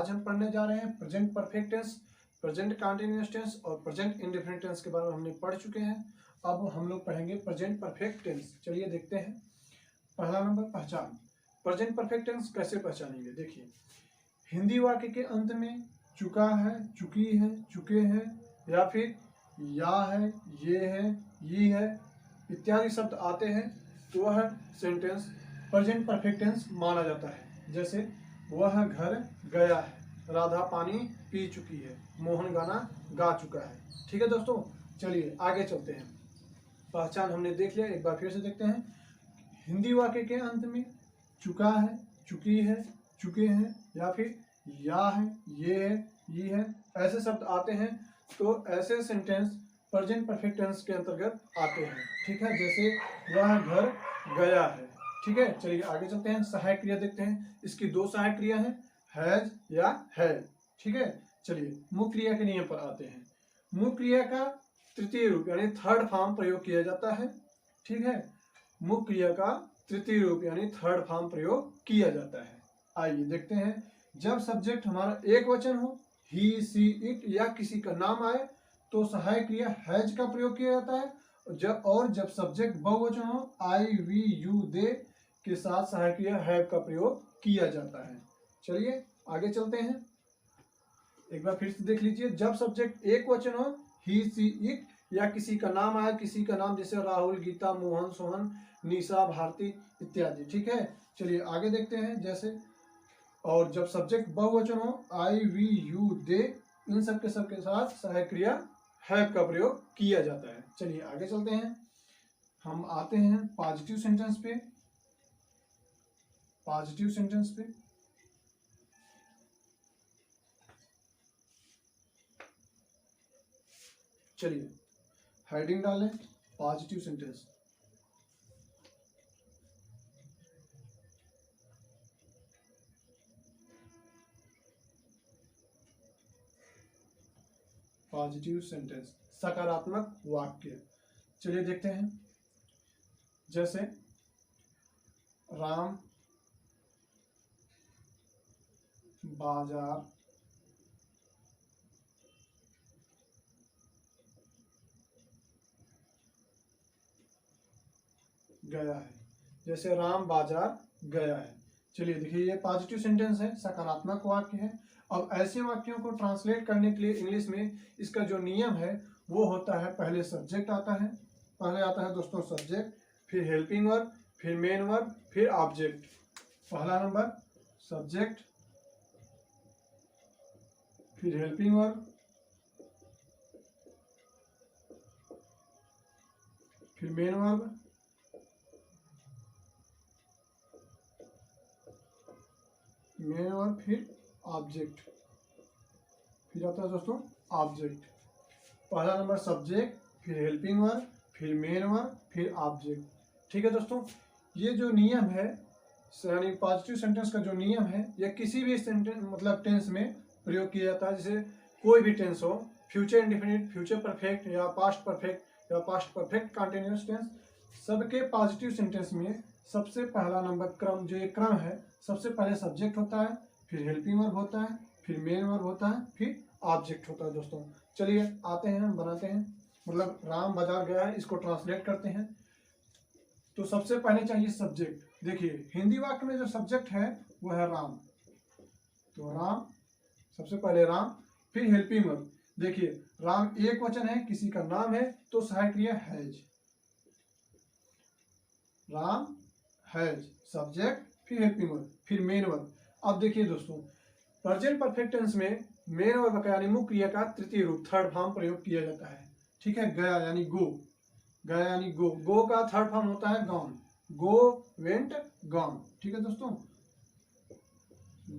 आज हम पढ़ने जा रहे हैं present perfect tense, present continuous tense और प्रेजेंट इंडेफिनिट टेंस के बारे में हमने पढ़ चुके हैं। अब हम लोग पढ़ेंगे प्रेजेंट परफेक्ट टेंस। चलिए देखते हैं। पहला नंबर, पहचान। प्रेजेंट परफेक्ट टेंस कैसे पहचानेंगे? देखिए, हिंदी वाक्य के अंत में चुका है, चुकी है, चुके हैं या फिर या है, ये है, ये है इत्यादि शब्द आते हैं तो वह सेंटेंस प्रेजेंट परफेक्ट टेंस माना जाता है। जैसे वह घर गया है, राधा पानी पी चुकी है, मोहन गाना गा चुका है। ठीक है दोस्तों, चलिए आगे चलते हैं। पहचान हमने देख लिया, एक बार फिर से देखते हैं। हिंदी वाक्य के अंत में चुका है, चुकी है, चुके हैं या फिर या है, ये है, ये है ऐसे शब्द आते हैं तो ऐसे सेंटेंस प्रेजेंट परफेक्ट टेंस के अंतर्गत आते हैं। ठीक है, जैसे वह घर गया है। ठीक है, चलिए आगे चलते हैं। सहायक क्रिया देखते हैं। इसकी दो सहायक क्रिया है, हैज या है। ठीक है, चलिए मुख्य क्रिया के नियम पर आते हैं। मुख्य क्रिया का तृतीय रूप यानी थर्ड फॉर्म प्रयोग किया जाता है। ठीक है, मुख्य क्रिया का तृतीय रूप यानी थर्ड फॉर्म प्रयोग किया जाता है। आइए देखते हैं। जब सब्जेक्ट हमारा एक वचन हो, ही, सी, इट या किसी का नाम आए तो सहायक क्रिया हैज का प्रयोग किया जाता है। जब सब्जेक्ट बहुवचन हो, आई, वी, यू, दे के साथ सहायक क्रिया हैव का प्रयोग किया जाता है। चलिए आगे चलते हैं। एक बार फिर से देख लीजिए। जब सब्जेक्ट एक वचन हो, ही, सी, इट या किसी का नाम आए, किसी का नाम जैसे राहुल, गीता, मोहन, सोहन, निशा, भारती इत्यादि। ठीक है, चलिए आगे देखते हैं। जैसे और जब सब्जेक्ट बहुवचन हो, आई, वी, यू, दे इन सबके साथ सहायक क्रिया हैव का प्रयोग किया जाता है। चलिए आगे चलते हैं। हम आते हैं पॉजिटिव सेंटेंस पे। पॉजिटिव सेंटेंस पे चलिए हेडिंग डालें, पॉजिटिव सेंटेंस। पॉजिटिव सेंटेंस, सकारात्मक वाक्य। चलिए देखते हैं। जैसे राम बाजार गया है। जैसे राम बाजार गया है। चलिए देखिए, ये पॉजिटिव सेंटेंस है, सकारात्मक वाक्य है। अब ऐसे वाक्यों को ट्रांसलेट करने के लिए इंग्लिश में इसका जो नियम है वो होता है, पहले सब्जेक्ट आता है, पहले आता है दोस्तों सब्जेक्ट, फिर हेल्पिंग वर्ब, फिर मेन वर्ब, फिर ऑब्जेक्ट। पहला नंबर सब्जेक्ट, फिर हेल्पिंग वर्ब, फिर मेन वर्ब, मेन वर्ब, फिर ऑब्जेक्ट। फिर आता है दोस्तों ऑब्जेक्ट। पहला नंबर सब्जेक्ट, फिर हेल्पिंग वर्ब, फिर मेन वर्ब, फिर ऑब्जेक्ट। ठीक है दोस्तों, ये जो नियम है यानी पॉजिटिव सेंटेंस का जो नियम है यह किसी भी सेंटेंस मतलब टेंस में प्रयोग किया जाता है। जैसे कोई भी टेंस हो, फ्यूचर इंडेफिनिट, फ्यूचर परफेक्ट या पास्ट परफेक्ट या पास्ट परफेक्ट कंटिन्यूअस टेंस, सबके पॉजिटिव सेंटेंस में सबसे पहला नंबर क्रम, जो ये क्रम है, सबसे पहले सब्जेक्ट होता है, फिर हेल्पिंग वर्ब होता है, फिर मेन वर्ब होता है, फिर ऑब्जेक्ट होता है दोस्तों। चलिए आते हैं, बनाते हैं। मतलब राम बाजार गया है, इसको ट्रांसलेट करते हैं। तो सबसे पहले चाहिए सब्जेक्ट। देखिए हिंदी वाक्य में जो सब्जेक्ट है वो है राम, तो राम, सबसे पहले राम, फिर हेल्पिंग वर्ब। देखिए राम एक वचन है, किसी का नाम है तो सहायक क्रिया हैज, राम हैज, सब्जेक्ट, फिर हेल्पिंग वर्ब, फिर मेन वर्ब। अब देखिए दोस्तों, प्रेजेंट परफेक्ट टेंस में मेन वर्ब का यानी मुख्य क्रिया का तृतीय रूप थर्ड फॉर्म प्रयोग किया जाता है। ठीक है, गया यानी गो, गया यानी गो, गो का थर्ड फॉर्म होता है गॉन, गो, वेंट, गॉन। ठीक है दोस्तों,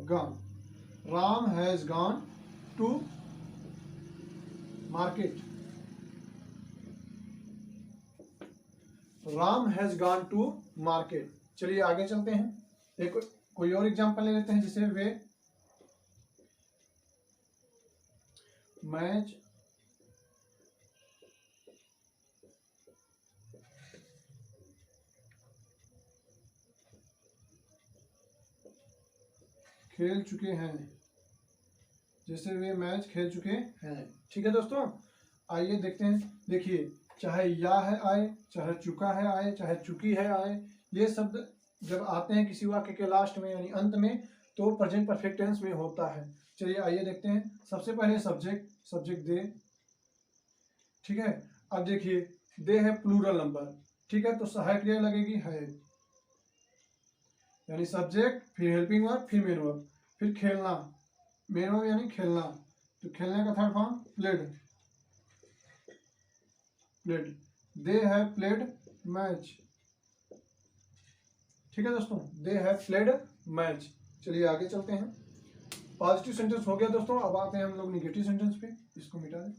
gone. Ram has gone to market, Ram has gone to market. चलिए आगे चलते हैं। एक कोई और एग्जांपल ले लेते हैं। जैसे वे मैच खेल चुके हैं, जैसे वे मैच खेल चुके हैं। ठीक है दोस्तों, आइए देखते हैं। देखिए, चाहे या है आए, चाहे चुका है आए, चाहे चुकी है आए, ये शब्द जब आते हैं किसी वाक्य के लास्ट में यानी अंत में, तो प्रेजेंट परफेक्ट टेंस में होता है। चलिए आइए देखते हैं। सबसे पहले सब्जेक्ट दे। ठीक है, अब देखिए दे है प्लूरल नंबर। ठीक है, तो सहायक क्रिया लगेगी है, यानी सब्जेक्ट, फिर हेल्पिंग वर्ब, फिर मेन वर्ब, फिर खेलना, मेन वर्ब यानी खेलना, तो खेलने का थर्ड फॉर्म प्लेड। दे है प्लेड मैच। ठीक है दोस्तों, दे है प्लेड मैच। चलिए आगे चलते हैं। पॉजिटिव सेंटेंस हो गया दोस्तों, अब आते हैं हम लोग निगेटिव सेंटेंस पे। इसको मिटा दें।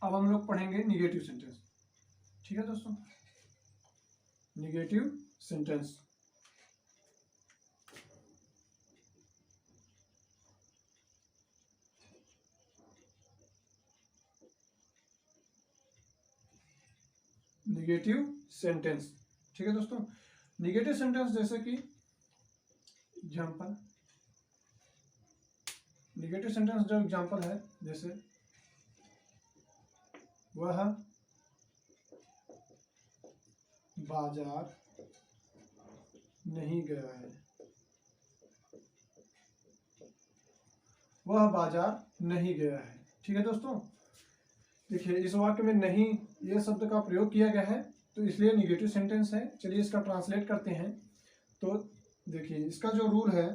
अब हम लोग पढ़ेंगे निगेटिव सेंटेंस। ठीक है दोस्तों, निगेटिव सेंटेंस। Negative sentence. ठीक है दोस्तों, निगेटिव सेंटेंस जैसे कि एग्जाम्पल, निगेटिव सेंटेंस जो एग्जाम्पल है, जैसे वह बाजार नहीं गया है। वह बाजार नहीं गया है। ठीक है दोस्तों, देखिए इस वाक्य में नहीं ये शब्द का प्रयोग किया गया है, तो इसलिए निगेटिव सेंटेंस है। चलिए इसका ट्रांसलेट करते हैं। तो देखिए इसका जो रूल है,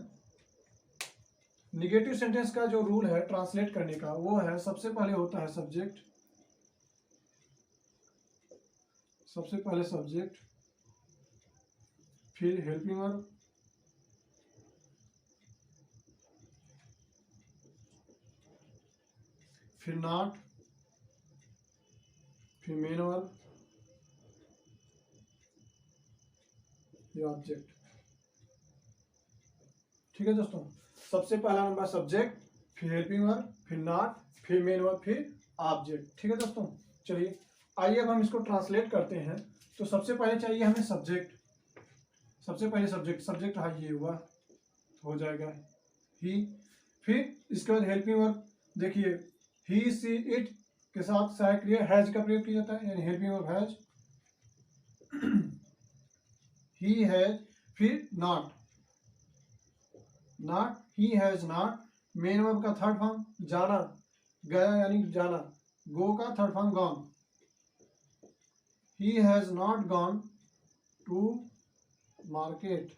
निगेटिव सेंटेंस का जो रूल है ट्रांसलेट करने का, वो है सबसे पहले होता है सब्जेक्ट, सबसे पहले सब्जेक्ट, फिर हेल्पिंग वर्ब, फिर नॉट, फिर मेन वर्ब, फिर ऑब्जेक्ट। ठीक है दोस्तों, सबसे पहला नंबर सब्जेक्ट, फिर हेल्पिंग वर्ब, फिर नॉट, फिर मेन वर्ब, फिर ऑब्जेक्ट। ठीक है दोस्तों, चलिए आइए अब हम इसको ट्रांसलेट करते हैं। तो सबसे पहले चाहिए हमें सब्जेक्ट। सबसे पहले सब्जेक्ट रहा ये हुआ, हो जाएगा ही। फिर इसके बाद हेल्पिंग वर्ब, देखिए ही सी इट के साथ सहायक क्रिया हैज का प्रयोग किया जाता है, यानी helping verb has, he has, फिर not, he has not, main verb का थर्ड फॉर्म जाना, गया यानी जाना, गो का third form gone, he has not gone to market,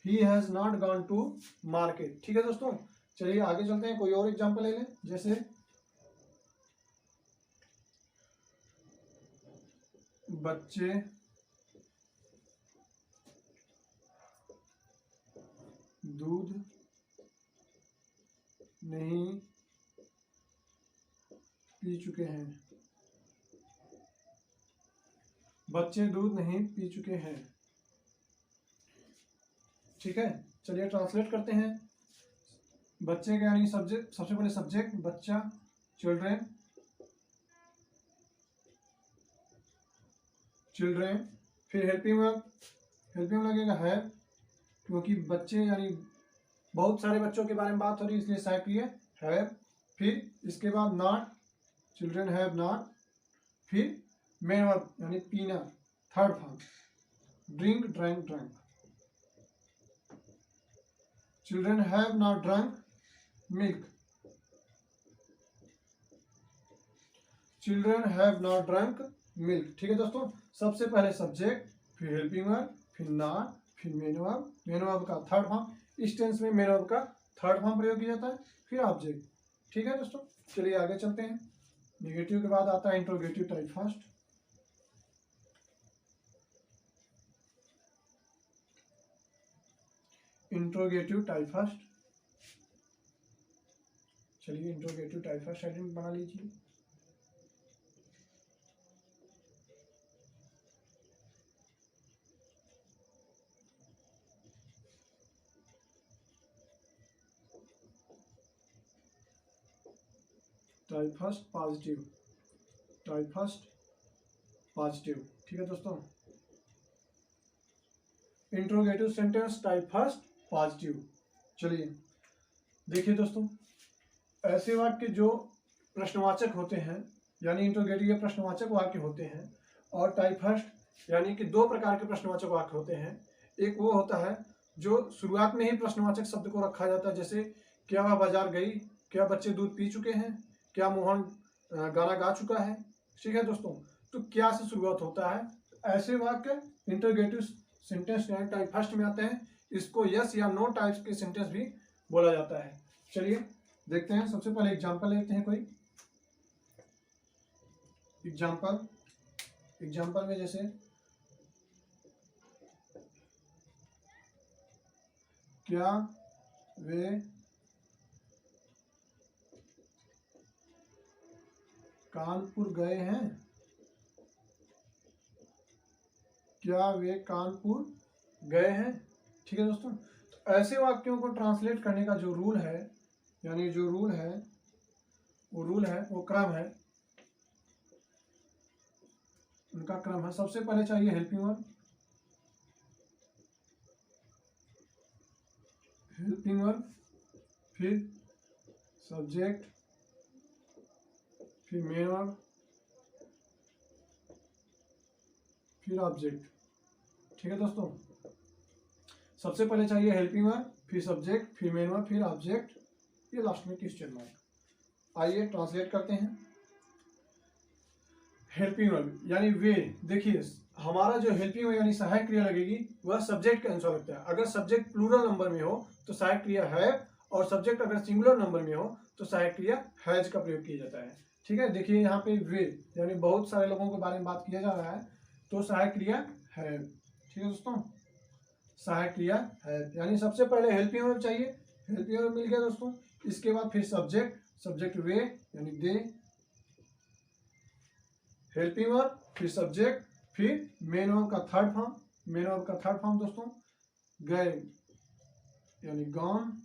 he has not gone to market. ठीक है दोस्तों, चलिए आगे चलते हैं। कोई और एग्जांपल ले लें, जैसे बच्चे दूध नहीं पी चुके हैं। बच्चे दूध नहीं पी चुके हैं। ठीक है, चलिए ट्रांसलेट करते हैं। बच्चे का यानी सब्जेक्ट, सबसे पहले सब्जेक्ट बच्चा, चिल्ड्रेन, फिर हेल्पिंग वर्ब लगेगा है, क्योंकि बच्चे यानी बहुत सारे बच्चों के बारे में बात हो रही है, इसलिए सहायक क्रिया है। फिर इसके बाद नॉट, चिल्ड्रेन हैव नॉट, फिर मेन वर्ब यानी पीना, third form drink, drank, children have not drunk milk, children have not drunk milk. ठीक है दोस्तों, सबसे पहले सब्जेक्ट, फिर हेल्पिंग वर्ब, फिर नॉट, फिर मेन वर्ब का थर्ड फॉर्म, इस टेंस में मेन वर्ब का थर्ड फॉर्म प्रयोग किया जाता है, फिर ऑब्जेक्ट। ठीक है दोस्तों, चलिए आगे चलते हैं। निगेटिव के बाद आता है interrogative type first. Interrogative type first, चलिए इंट्रोगेटिव टाइप फर्स्ट हेडिंग बना लीजिए। Type first positive, type first positive. ठीक है दोस्तों, interrogative sentence type first positive. चलिए देखिए दोस्तों, ऐसे वाक्य जो प्रश्नवाचक होते हैं यानी इंट्रोगेटिव या प्रश्नवाचक वाक्य होते हैं, और टाइप फर्स्ट यानी कि दो प्रकार के प्रश्नवाचक वाक्य होते हैं। एक वो होता है जो शुरुआत में ही प्रश्नवाचक शब्द को रखा जाता है, जैसे क्या वह बाजार गई, क्या बच्चे दूध पी चुके हैं, क्या मोहन गाना गा चुका है। ठीक है दोस्तों, तो क्या से शुरुआत होता है। ऐसे वाक्य इंट्रोगेटिव सेंटेंस टाइप फर्स्ट में आते हैं। इसको यस या नो टाइप्स के सेंटेंस भी बोला जाता है। चलिए देखते हैं, सबसे पहले एग्जांपल लेते हैं कोई एग्जांपल में जैसे क्या वे कानपुर गए हैं, क्या वे कानपुर गए हैं। ठीक है दोस्तों, तो ऐसे वाक्यों को ट्रांसलेट करने का जो रूल है, यानी जो रूल है वो क्रम है, उनका क्रम है। सबसे पहले चाहिए हेल्पिंग वर्ब, फिर सब्जेक्ट, फिर मेन वर्ब, फिर ऑब्जेक्ट। ठीक है दोस्तों, सबसे पहले चाहिए हेल्पिंग वर्ब, फिर सब्जेक्ट, फिर मेन वर्ब, फिर ऑब्जेक्ट, ये लास्ट में क्वेश्चन मार्क। आइए ट्रांसलेट करते हैं। हेल्पिंग वर्ब यानी वे, देखिए हमारा जो हेल्पिंग वर्ब यानी सहायक क्रिया लगेगी वह सब्जेक्ट के अनुसार लगता है। अगर सब्जेक्ट प्लूरल नंबर में हो तो सहायक क्रिया हैव, और सब्जेक्ट अगर सिंगुलर नंबर में हो तो सहायक क्रिया हैज का प्रयोग किया जाता है। ठीक है, देखिए यहाँ पे वे यानी बहुत सारे लोगों के बारे में बात किया जा रहा है, तो सहायक क्रिया हैव। ठीक है दोस्तों, सहायक क्रिया हैव यानी सबसे पहले हेल्पिंग वर्ब चाहिए, हेल्पिंग वर्ब मिल गया दोस्तों। इसके बाद फिर सब्जेक्ट वे यानी दे, हेल्पिंग वर्ब, फिर सब्जेक्ट, फिर मेन वर्ब का थर्ड फॉर्म दोस्तों गए यानी gone,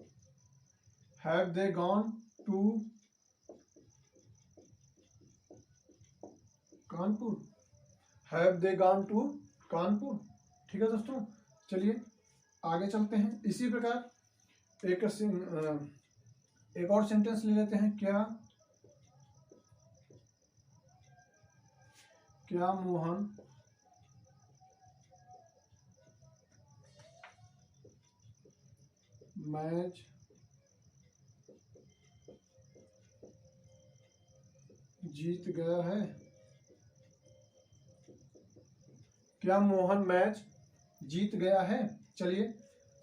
have they gone to Kanpur, have they gone to Kanpur. ठीक है दोस्तों, चलिए आगे चलते हैं। इसी प्रकार एक और सेंटेंस ले लेते हैं। क्या मोहन मैच जीत गया है, क्या मोहन मैच जीत गया है। चलिए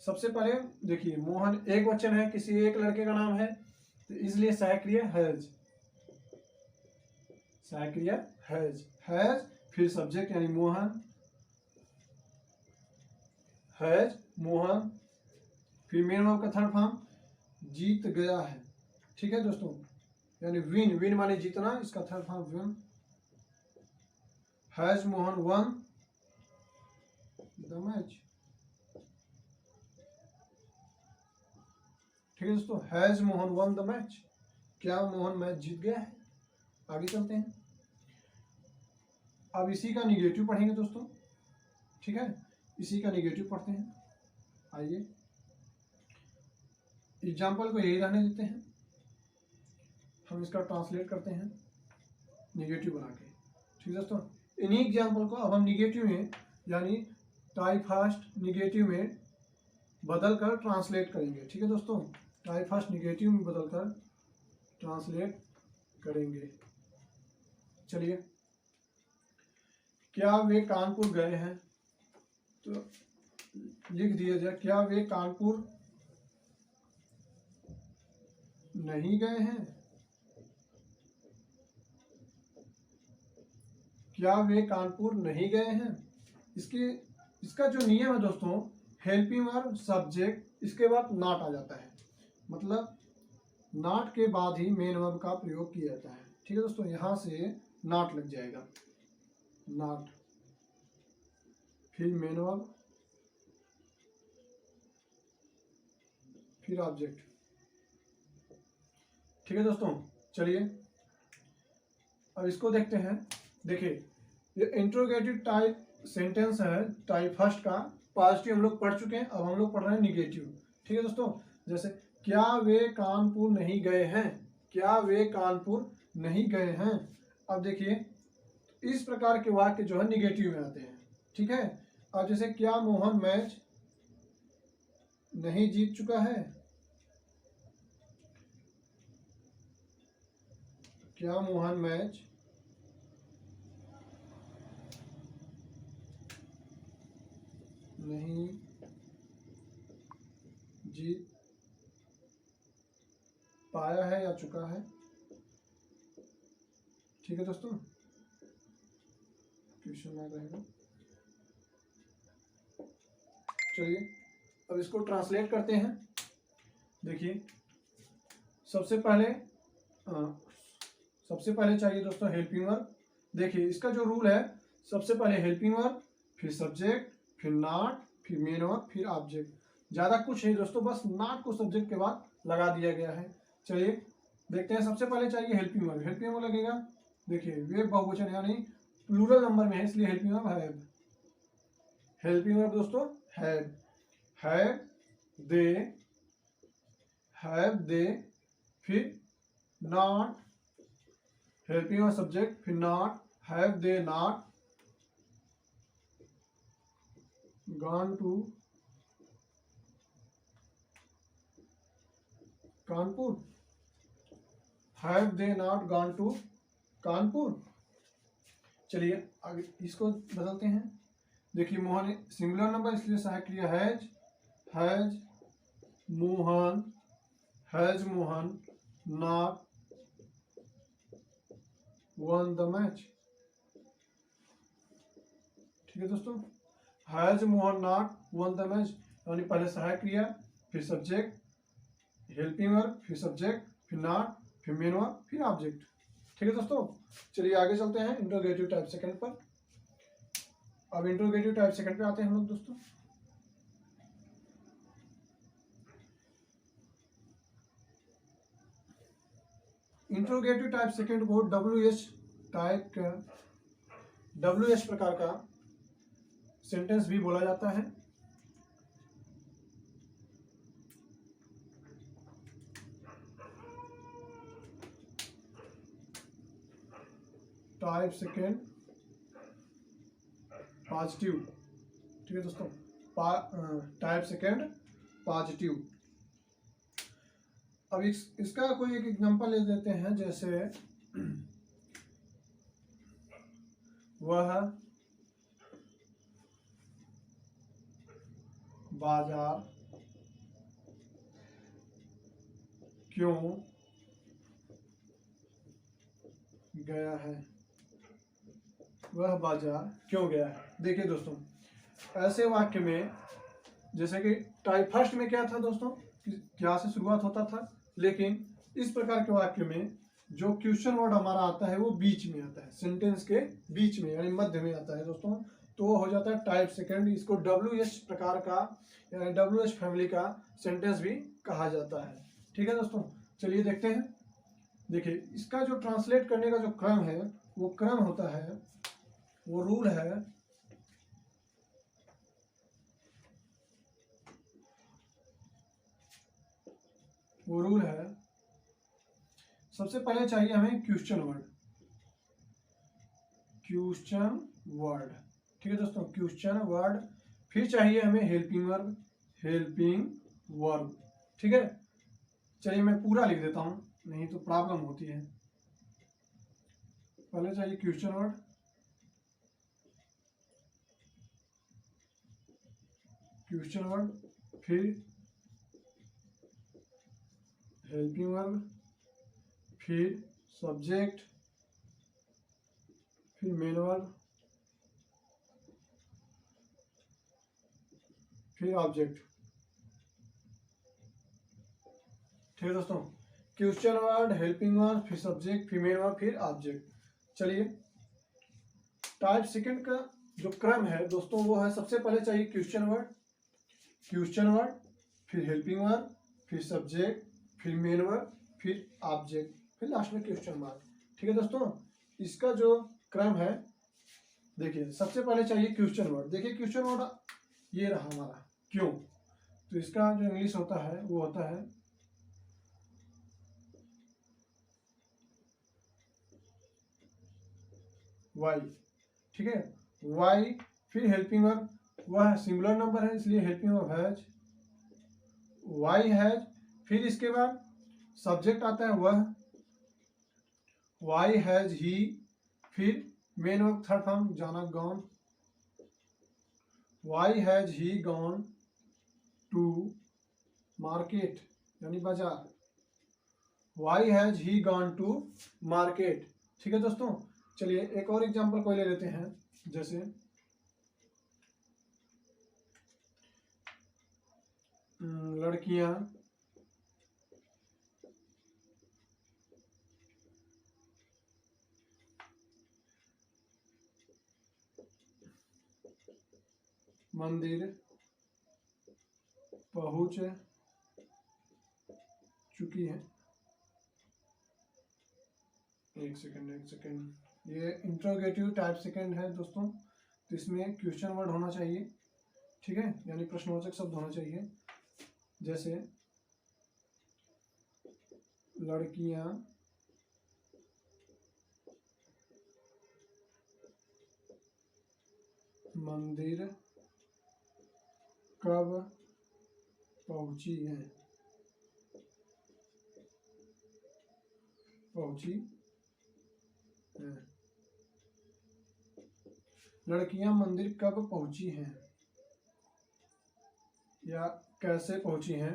सबसे पहले देखिए, मोहन एक वचन है, किसी एक लड़के का नाम है, तो इसलिए सहायक क्रिया हैज, फिर सब्जेक्ट यानी मोहन, फिर मेन वर्ब का थर्ड फॉर्म जीत गया है। ठीक है दोस्तों, यानी विन माने जीतना, इसका third form win, has Mohan one the match. ठीक है दोस्तों, has Mohan one the match, क्या मोहन मैच जीत गया है। आगे चलते हैं, अब इसी का निगेटिव पढ़ेंगे दोस्तों। ठीक है, इसी का निगेटिव पढ़ते हैं। आइए एग्जाम्पल को यही रहने देते हैं, हम इसका ट्रांसलेट करते हैं निगेटिव बना के। ठीक है दोस्तों, इन्हीं एग्जाम्पल को अब हम निगेटिव में यानी टाइप फर्स्ट निगेटिव में बदल कर ट्रांसलेट करेंगे। ठीक है दोस्तों, टाइप फर्स्ट निगेटिव में बदल कर ट्रांसलेट करेंगे। चलिए, क्या वे कानपुर गए हैं, तो लिख दिया जाए क्या वे कानपुर नहीं गए हैं, क्या वे कानपुर नहीं गए हैं। इसका जो नियम है दोस्तों, हेल्पिंग वर्ब, सब्जेक्ट, इसके बाद नॉट आ जाता है, मतलब नॉट के बाद ही मेन वर्ब का प्रयोग किया जाता है। ठीक है दोस्तों, यहां से नॉट लग जाएगा, नॉट, फिर मेन वर्ब, फिर ऑब्जेक्ट। ठीक है दोस्तों, चलिए अब इसको देखते हैं। देखिए ये इंट्रोगेटिव टाइप सेंटेंस है टाइप फर्स्ट का, पॉजिटिव हम लोग पढ़ चुके हैं, अब हम लोग पढ़ रहे हैं निगेटिव। ठीक है दोस्तों, जैसे क्या वे कानपुर नहीं गए हैं, क्या वे कानपुर नहीं गए हैं। अब देखिए इस प्रकार के वाक्य जो है निगेटिव में आते हैं, ठीक है। अब जैसे क्या मोहन मैच नहीं जीत चुका है, क्या मोहन मैच नहीं जीत पाया है या चुका है, ठीक है दोस्तों, क्वेश्चन मार्क रहेगा। चलिए अब इसको ट्रांसलेट करते हैं। देखिए सबसे पहले चाहिए दोस्तों हेल्पिंग वर्ब। देखिए इसका जो रूल है, सबसे पहले हेल्पिंग वर्ब, फिर सब्जेक्ट, फिर नॉट, फिर मेन वर्ब, फिर ऑब्जेक्ट। ज़्यादा कुछ नहीं दोस्तों, बस नॉट को सब्जेक्ट के बाद लगा दिया गया है। चलिए देखते हैं। सबसे पहले चाहिए हेल्पिंग वर्ब। हेल्पिंग वर्ब लगेगा, देखिए वे बहुवचन यानी प्लूरल नंबर में है, इसलिए helping verb have. Helping verb दोस्तों हैव, हैव दे, फिर नॉट, हेल्पिंग वर्ब सब्जेक्ट, फिर not, have they not gone to Kanpur, have they not gone to Kanpur. चलिए आगे इसको बदलते हैं। देखिए मोहन सिंगुलर नंबर, इसलिए सहायक क्रिया has Mohan not one the match, ठीक है दोस्तों। Has Mohan not one the match यानी पहले सहायक क्रिया, फिर सब्जेक्ट, हेल्पिंग वर्ब, फिर सब्जेक्ट, फिर नॉट, फिर मेन वर्ब, फिर ऑब्जेक्ट, ठीक है दोस्तों। चलिए आगे चलते हैं इंट्रोगेटिव टाइप सेकंड पर। अब इंट्रोगेटिव टाइप सेकंड पे आते हैं हम लोग दोस्तों। इंट्रोगेटिव टाइप सेकंड को WH प्रकार का सेंटेंस भी बोला जाता है। टाइप सेकंड पॉजिटिव, ठीक है दोस्तों। Type second positive. अब इसका कोई एक एग्जांपल ले लेते हैं। जैसे वह बाजार क्यों गया है, वह बाजार क्यों गया है। देखिए दोस्तों ऐसे वाक्य में, जैसे कि टाइप फर्स्ट में क्या था दोस्तों, क्या से शुरुआत होता था, लेकिन इस प्रकार के वाक्य में जो क्वेश्चन वर्ड हमारा आता है वो बीच में आता है, सेंटेंस के बीच में यानी मध्य में आता है दोस्तों, तो हो जाता है टाइप सेकंड। इसको WH प्रकार का यानी WH फैमिली का सेंटेंस भी कहा जाता है, ठीक है दोस्तों। चलिए देखते हैं। देखिए इसका जो ट्रांसलेट करने का जो क्रम है, वो क्रम होता है, वो रूल है, सबसे पहले चाहिए हमें क्वेश्चन वर्ड, ठीक है दोस्तों, क्वेश्चन वर्ड। फिर चाहिए हमें हेल्पिंग वर्ब, ठीक है। चलिए मैं पूरा लिख देता हूं, नहीं तो प्रॉब्लम होती है। पहले चाहिए क्वेश्चन वर्ड, फिर हेल्पिंग वर्ब, फिर सब्जेक्ट, फिर मेन वर्ब, फिर ऑब्जेक्ट, ठीक है दोस्तों। क्वेश्चन वर्ड, हेल्पिंग वर्ब, फिर सब्जेक्ट, फिर मेन वर्ब, फिर ऑब्जेक्ट। चलिए टाइप सेकंड का जो क्रम है दोस्तों वो है, सबसे पहले चाहिए क्वेश्चन वर्ड, फिर हेल्पिंग वर्ब, फिर सब्जेक्ट, फिर मेन वर्ब, फिर ऑब्जेक्ट, फिर लास्ट में क्वेश्चन मार्क, ठीक है दोस्तों। इसका जो क्रम है, देखिए सबसे पहले चाहिए क्वेश्चन वर्ड। देखिए क्वेश्चन वर्ड ये रहा हमारा, क्यों। तो इसका जो इंग्लिश होता है वो होता है वाई, ठीक है, वाई। फिर हेल्पिंग वर्ब, वह सिंगुलर नंबर है इसलिए helping verb has, why has. फिर इसके बाद सब्जेक्ट आता है वह, वाई हैज ही। फिर मेन वर्ब थर्ड फॉर्म जाना gone, why has he gone to market यानी बाजार, why has he gone to market. ठीक है दोस्तों, चलिए एक और एग्जांपल कोई ले लेते हैं, जैसे लड़कियां मंदिर पहुंच चुकी है। एक सेकंड, ये इंट्रोगेटिव टाइप सेकंड है दोस्तों, तो इसमें क्वेश्चन वर्ड होना चाहिए, ठीक है, यानी प्रश्नवाचक शब्द होना चाहिए। जैसे लड़कियां मंदिर कब पहुंची है, लड़कियां मंदिर कब पहुंची हैं या कैसे पहुंची हैं।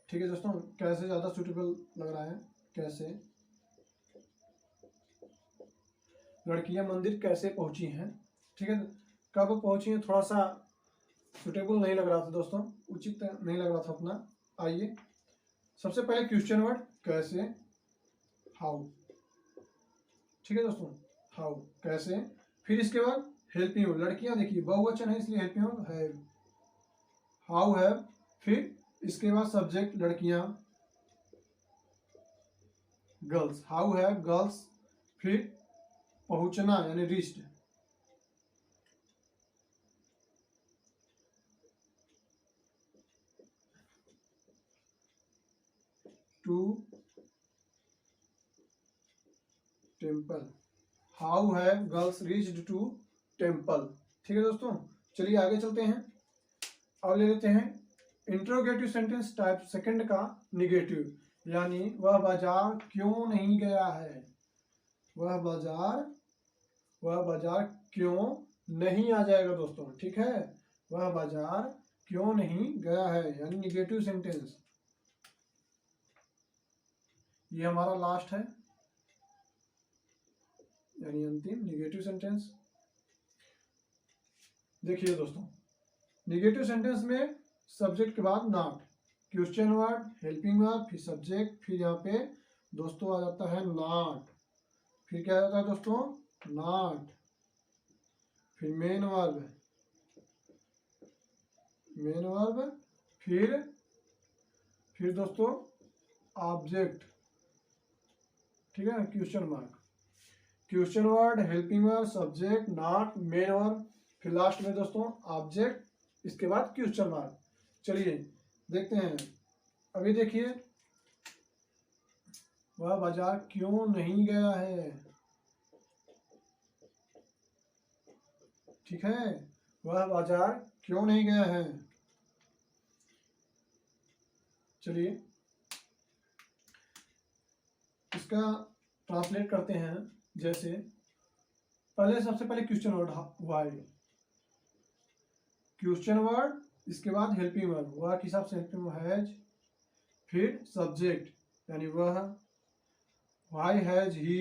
ठीक है दोस्तों, कैसे ज़्यादा सूटेबल लग रहा है, कैसे, लड़कियां मंदिर कैसे पहुंची हैं। ठीक है, कब पहुंची हैं थोड़ा सा सूटेबल नहीं लग रहा था दोस्तों, उचित नहीं लग रहा था अपना। आइए सबसे पहले क्वेश्चन वर्ड कैसे, हाउ, ठीक है दोस्तों, हाउ कैसे। फिर इसके बाद हेल्पिंग वर्ब, लड़कियां देखिए बहुवचन है इसलिए helping verb have, how have. फिर इसके बाद सब्जेक्ट लड़कियां गर्ल्स, हाउ हैव गर्ल्स। फिर पहुंचना यानी reached, to temple, how have girls reached to temple. ठीक है दोस्तों, चलिए आगे चलते हैं और ले लेते हैं इंट्रोगेटिव सेंटेंस टाइप सेकंड का निगेटिव, यानी वह बाजार क्यों नहीं गया है, वह बाजार क्यों नहीं आ जाएगा दोस्तों। ठीक है, वह बाजार क्यों नहीं गया है यानी निगेटिव सेंटेंस। ये हमारा लास्ट है यानी अंतिम निगेटिव सेंटेंस। देखिए दोस्तों, निगेटिव सेंटेंस में सब्जेक्ट के बाद not, question word, helping verb, फिर सब्जेक्ट, फिर यहाँ पे दोस्तों आ जाता है नॉट, फिर क्या आता है दोस्तों नॉट, फिर मेन वर्ब, फिर दोस्तों ऑब्जेक्ट, ठीक है, question mark, question word, helping verb, subject, not, main verb, फिर लास्ट में दोस्तों ऑब्जेक्ट, इसके बाद क्वेश्चन मार्क। चलिए देखते हैं, अभी देखिए वह बाजार क्यों नहीं गया है, ठीक है, वह बाजार क्यों नहीं गया है। चलिए इसका ट्रांसलेट करते हैं, जैसे पहले सबसे पहले question word why, question word, इसके बाद हेल्पिंग वर्ब, वह के हिसाब से हेल्पिंग वर्ब हैज, फिर सब्जेक्ट यानी वह, वाई हैज ही,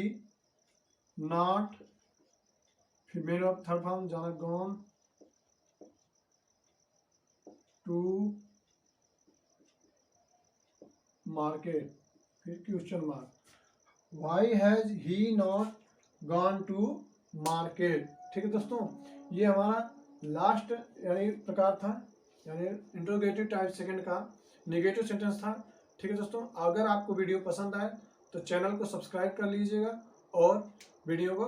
नॉट, फिर मेन वर्ब थर्ड फॉर्म जाना गॉन टू मार्केट, फिर question mark, why has he not gone to market. ठीक है दोस्तों, ये हमारा लास्ट यानी प्रकार था, यानी इंट्रोगेटिव टाइप सेकंड का नेगेटिव सेंटेंस था। ठीक है दोस्तों, अगर आपको वीडियो पसंद आए तो चैनल को सब्सक्राइब कर लीजिएगा और वीडियो को